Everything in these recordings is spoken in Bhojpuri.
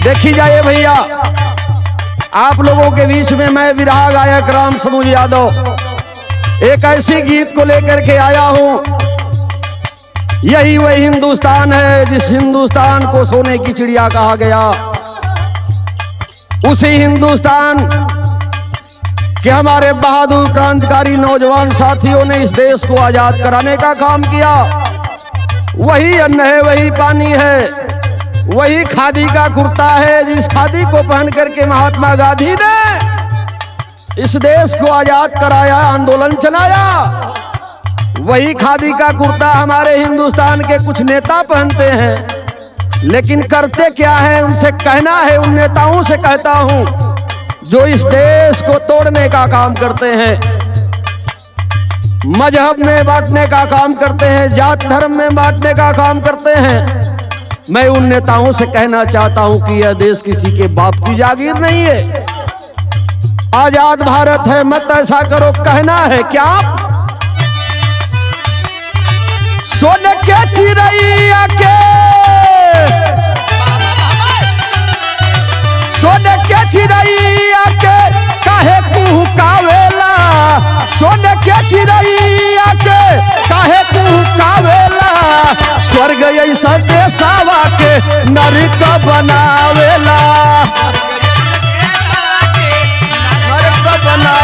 देखी जाए भैया, आप लोगों के बीच में मैं विरहा गायक राम समूह यादव एक ऐसी गीत को लेकर के आया हूं। यही वही हिंदुस्तान है जिस हिंदुस्तान को सोने की चिड़िया कहा गया। उसी हिंदुस्तान के हमारे बहादुर क्रांतिकारी नौजवान साथियों ने इस देश को आजाद कराने का काम किया। वही अन्न है, वही पानी है, वही खादी का कुर्ता है जिस खादी को पहन करके महात्मा गांधी ने इस देश को आजाद कराया, आंदोलन चलाया। वही खादी का कुर्ता हमारे हिंदुस्तान के कुछ नेता पहनते हैं, लेकिन करते क्या है उनसे कहना है, उन नेताओं से कहता हूं जो इस देश को तोड़ने का काम करते हैं, मजहब में बांटने का काम करते हैं, जात धर्म में बांटने का काम करते हैं। मैं उन नेताओं से कहना चाहता हूं कि यह देश किसी के बाप की जागीर नहीं है, आजाद भारत है, मत ऐसा करो। कहना है क्या? सोने के चिड़ैया के, सोने के चिड़ैया के काहे कुहकावेला, सोने के चिड़ैया के काहे कुहकावेला। स्वर्ग ऐसा देशवा के नरक बनावेला, नरक बना।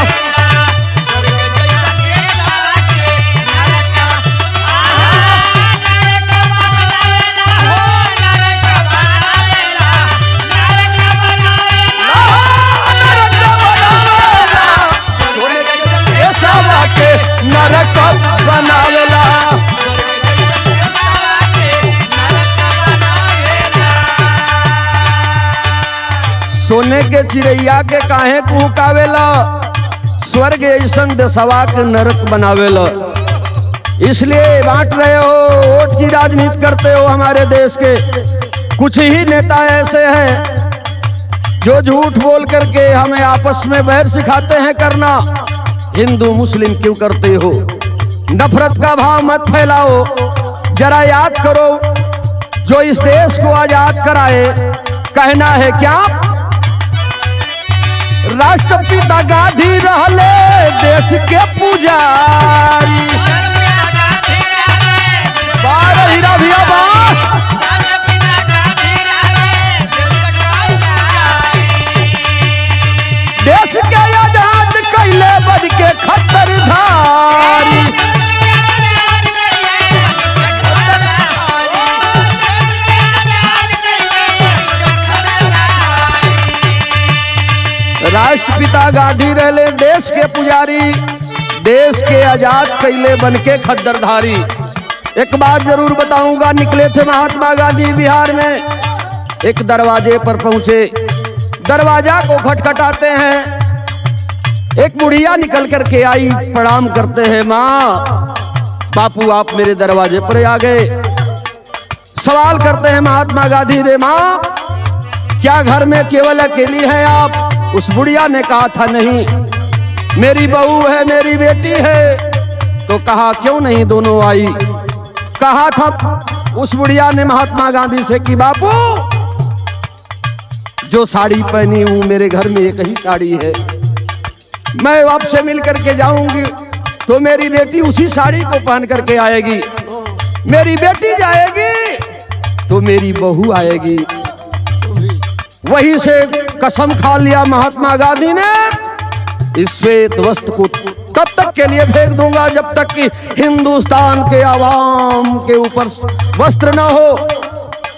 नरक बनावेला, सोने के चिड़ैया के काहे कुहकावेला, स्वर्ग ऐसन देशवा के नरक बनावेला। इसलिए बांट रहे हो, वोट की राजनीति करते हो हमारे देश के। कुछ ही नेता ऐसे हैं जो झूठ बोल करके हमें आपस में बैर सिखाते हैं करना। हिंदू मुस्लिम क्यों करते हो? नफरत का भाव मत फैलाओ। जरा याद करो जो इस देश को आजाद कराए, कहना है क्या? राष्ट्रपिता गांधी रहले देश के पुजारी। बारह हीरा भैया देश के आजाद कैले बन के खतरधारी। राष्ट्रपिता गांधी रहले देश के पुजारी, देश के आजाद कैले बन के खद्दरधारी। एक बात जरूर बताऊंगा, निकले थे महात्मा गांधी बिहार में, एक दरवाजे पर पहुंचे, दरवाजा को खटखटाते हैं, एक बुढ़िया निकल करके आई, प्रणाम करते हैं, माँ बापू आप मेरे दरवाजे पर आ गए। सवाल करते हैं महात्मा गांधी रे माँ क्या घर में केवल अकेली है आप? उस बुढ़िया ने कहा था नहीं, मेरी बहू है, मेरी बेटी है। तो कहा क्यों नहीं दोनों आई? कहा था उस बुढ़िया ने महात्मा गांधी से कि बापू जो साड़ी पहनी हूं मेरे घर में एक ही साड़ी है, मैं आपसे मिल करके जाऊंगी तो मेरी बेटी उसी साड़ी को पहन करके आएगी, मेरी बेटी जाएगी तो मेरी बहू आएगी। वहीं से कसम खा लिया महात्मा गांधी ने, इस श्वेत वस्त्र को तब तक के लिए फेंक दूंगा जब तक कि हिंदुस्तान के आवाम के ऊपर वस्त्र न हो।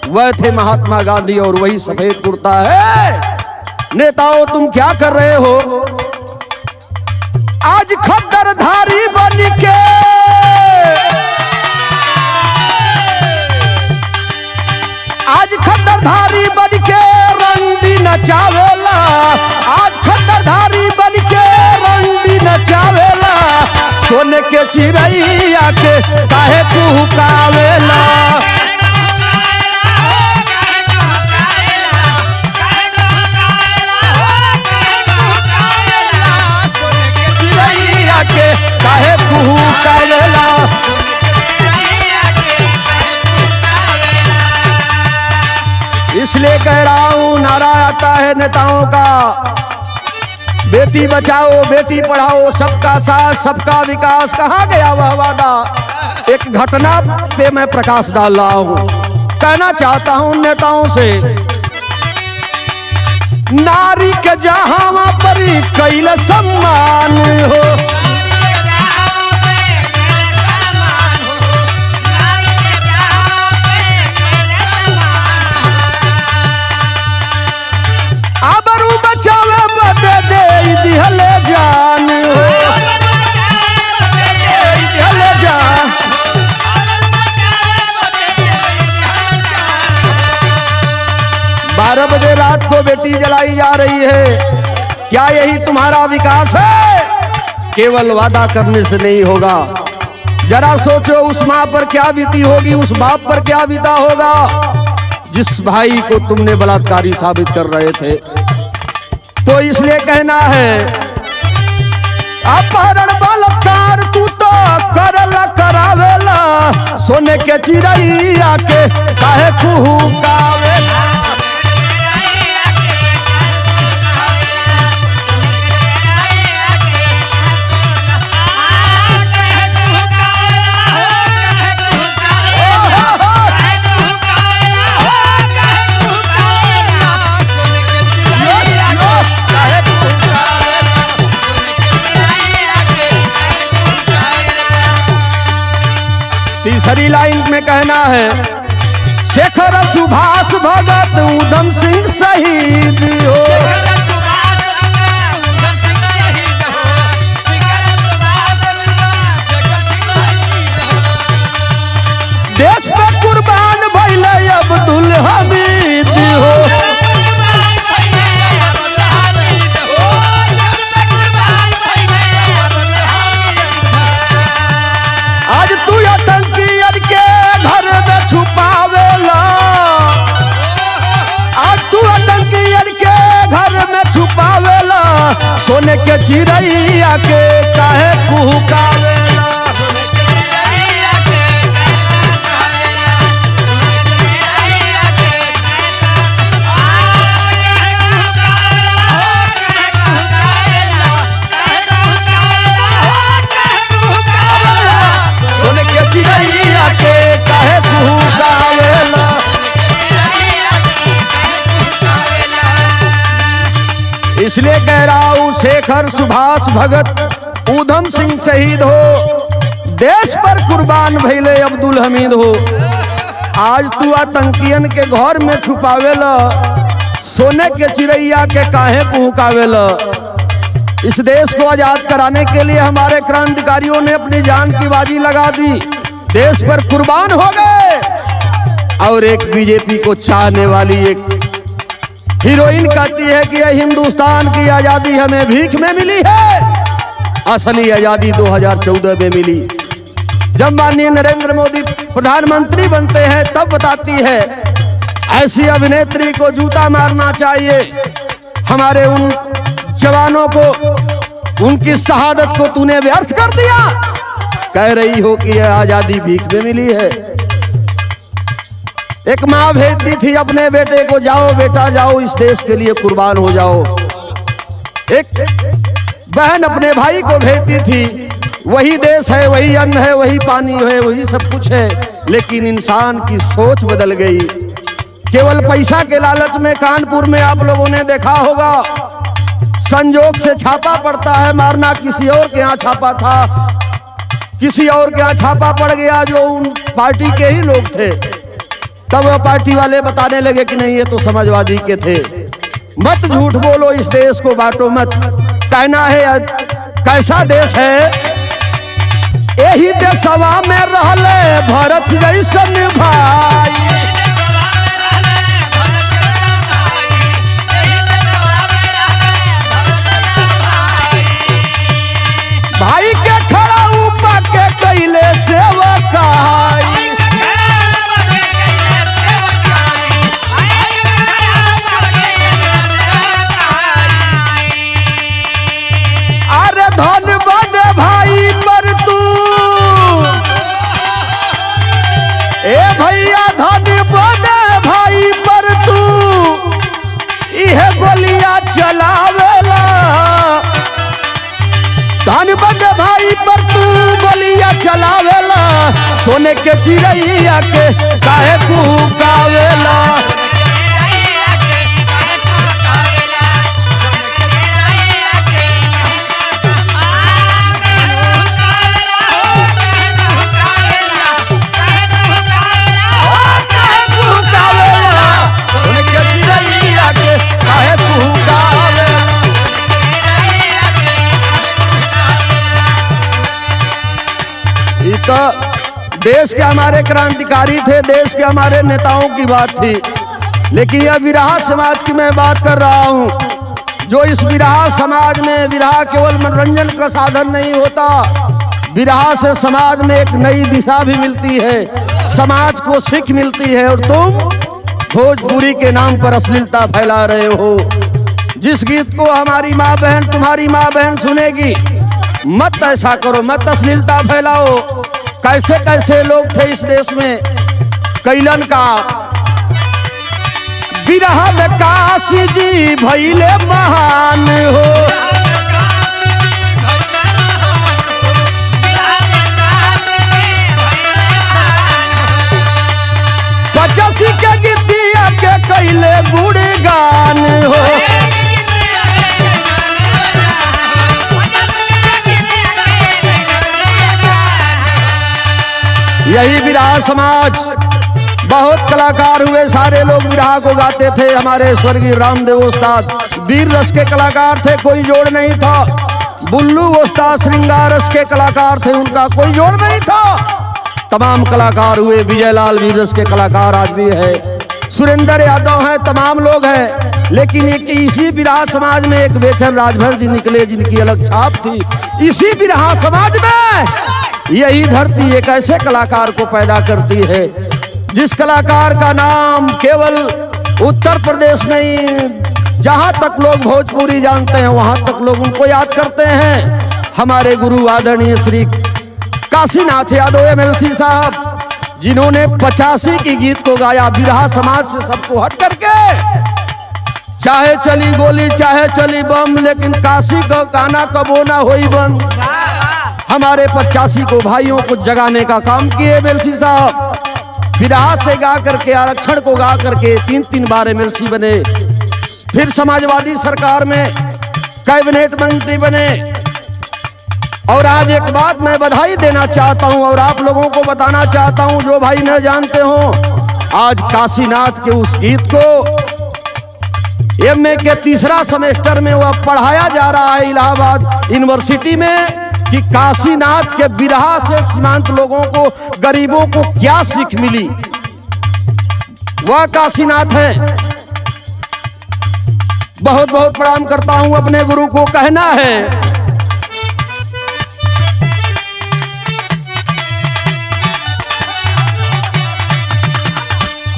वह थे महात्मा गांधी और वही सफेद कुर्ता है। नेताओं तुम क्या कर रहे हो? आज खद्दरधारी बन के, आज खद्दरधारी बन के रंडी नचावेला, आज खद्दरधारी बन के रंडी नचावेला। सोने के चिड़ैया के काहे कुहकावेला। के काहे कुहकावेला। इसलिए कह रहा रहा हूं, नारा आता है नेताओं का, बेटी बचाओ बेटी पढ़ाओ, सबका साथ सबका विकास। कहाँ गया वह वादा? एक घटना पे मैं प्रकाश डाल रहा हूं। कहना चाहता हूं नेताओं से, नारी के जहां पर कैल सम्मान हो, आबरू बचावे बदे दे दिहले जान हो, दिहले जान। 12 बजे रात को बेटी जलाई जा रही है। क्या यही तुम्हारा विकास है? केवल वादा करने से नहीं होगा। जरा सोचो उस माँ पर क्या बीती होगी, उस बाप पर क्या बीता होगा जिस भाई को तुमने बलात्कारी साबित कर रहे थे। तो इसलिए कहना है, अपहरण बलात्कार तू तो करला करावेला, सोने के चिड़ैया के काहे कुहुकावेला। तीसरी लाइन में कहना है, शेखर सुभाष भगत ऊधम सिंह शहीद हो, देश पे कुर्बान भइले अब्दुल हमीद हो। आज तू आतंकियन के घर में छुपावेला, आज तू आतंकियन के घर में छुपावेला, सोने के चिड़ैया के काहे कुहुकावेला। सोने के चिड़ैया के काहे कुहुकावेला। इसलिए कह रहा हूं, शेखर सुभाष भगत ऊधम सिंह शहीद हो, देश पर कुर्बान भइले अब्दुल हमीद हो। आज तू आतंकियन के घर में छुपावेला, सोने के चिड़ैया के काहे कुहुकावेला। इस देश को आजाद कराने के लिए हमारे क्रांतिकारियों ने अपनी जान की बाजी लगा दी, देश पर कुर्बान हो गए। और एक बीजेपी को चाहने वाली एक हीरोइन कहती है कि यह हिंदुस्तान की आजादी हमें भीख में मिली है। असली आजादी 2014 में मिली, जब माननीय नरेंद्र मोदी प्रधानमंत्री बनते हैं तब बताती है। ऐसी अभिनेत्री को जूता मारना चाहिए। हमारे उन जवानों को, उनकी शहादत को तूने व्यर्थ कर दिया। कह रही हो कि यह आजादी भीख में मिली है। एक माँ भेजती थी अपने बेटे को, जाओ बेटा जाओ, इस देश के लिए कुर्बान हो जाओ। एक बहन अपने भाई को भेजती थी, वही देश है, वही अन्न है, वही पानी है, वही सब कुछ है, लेकिन इंसान की सोच बदल गई। केवल पैसा के लालच में कानपुर में आप लोगों ने देखा होगा, संजोग से छापा पड़ता है, मारना किसी और के यहाँ छापा था, किसी और के यहाँ छापा पड़ गया जो उन पार्टी के ही लोग थे। तब वह पार्टी वाले बताने लगे कि नहीं ये तो समाजवादी के थे। मत झूठ बोलो, इस देश को बांटो मत। कहना है कैसा देश है, यही देशवा में रहले भरत जैसन भाई। भाई के खड़ा ऊपर के कैले सेवकाई। अरे धन बने भाई पर तू, ए भैया धन चलावेला, धन बन भाई पर तू गोलियां चलावेला, सोने के चिड़ैया के काहे फूकावेला। तो देश के हमारे क्रांतिकारी थे, देश के हमारे नेताओं की बात थी, लेकिन यह विरहा समाज की मैं बात कर रहा हूं। जो इस विरहा समाज में, विरहा केवल मनोरंजन का साधन नहीं होता, विरहा से समाज में एक नई दिशा भी मिलती है, समाज को सीख मिलती है। और तुम भोजपुरी के नाम पर अश्लीलता फैला रहे हो। जिस गीत को हमारी माँ बहन, तुम्हारी माँ बहन सुनेगी, मत ऐसा करो, मत अश्लीलता फैलाओ। कैसे कैसे लोग थे इस देश में, कैलन का विरहा में काशी जी भइले महान हो। 85 के गीतिया के कैले गुणगान हो। यही विरहा समाज, बहुत कलाकार हुए, सारे लोग विरहा को गाते थे। हमारे स्वर्गीय रामदेव उस्ताद वीर रस के कलाकार थे, कोई जोड़ नहीं था। बुल्लू उस्ताद श्रृंगार रस के कलाकार थे, उनका कोई जोड़ नहीं था। तमाम कलाकार हुए, विजयलाल वीर रस के कलाकार आज भी है, सुरेंद्र यादव हैं, तमाम लोग हैं। लेकिन एक इसी विरहा समाज में एक बेचन राजभर जी निकले, जिनकी अलग छाप थी। इसी विरहा समाज में यही धरती एक ऐसे कलाकार को पैदा करती है, जिस कलाकार का नाम केवल उत्तर प्रदेश नहीं, जहां तक लोग भोजपुरी जानते हैं वहां तक लोग उनको याद करते हैं। हमारे गुरु आदरणीय श्री काशीनाथ यादव MLC साहब, जिन्होंने 85 की गीत को गाया विरहा समाज से सबको हट करके। चाहे चली गोली, चाहे चली बम, लेकिन काशी का गाना कबो ना होई बंद। हमारे 85 को भाइयों को जगाने का काम किए MLC साहब। विरहा से गा करके, आरक्षण को गा करके 3 बार MLC बने, फिर समाजवादी सरकार में कैबिनेट मंत्री बने। और आज एक बात मैं बधाई देना चाहता हूं और आप लोगों को बताना चाहता हूं, जो भाई न जानते हो, आज काशीनाथ के उस गीत को MA के 3रा सेमेस्टर में वह पढ़ाया जा रहा है इलाहाबाद यूनिवर्सिटी में, कि काशीनाथ के विरहा से सीमांत लोगों को, गरीबों को क्या सीख मिली। वह काशीनाथ है। बहुत बहुत प्रणाम करता हूं अपने गुरु को। कहना है,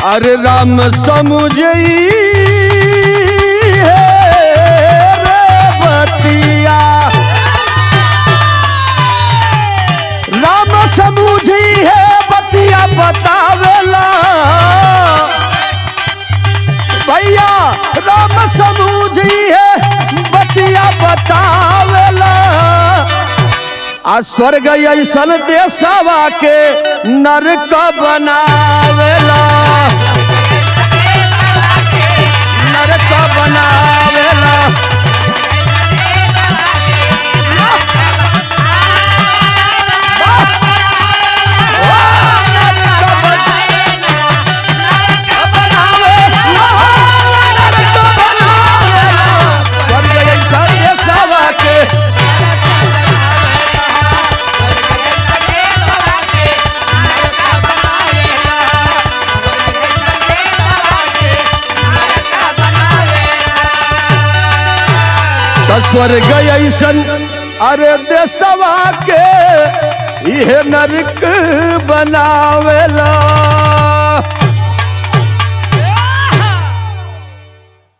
अरे राम समुझई समूझी है बतिया बतावेला, भैया राम समूझी है बतिया बतावेला। आ स्वर्ग ऐसन देशवा के नरक बनावेला, नरक बनावेला। स्वर्ग ऐसन अरे देशवा के यह नरक बनावेला।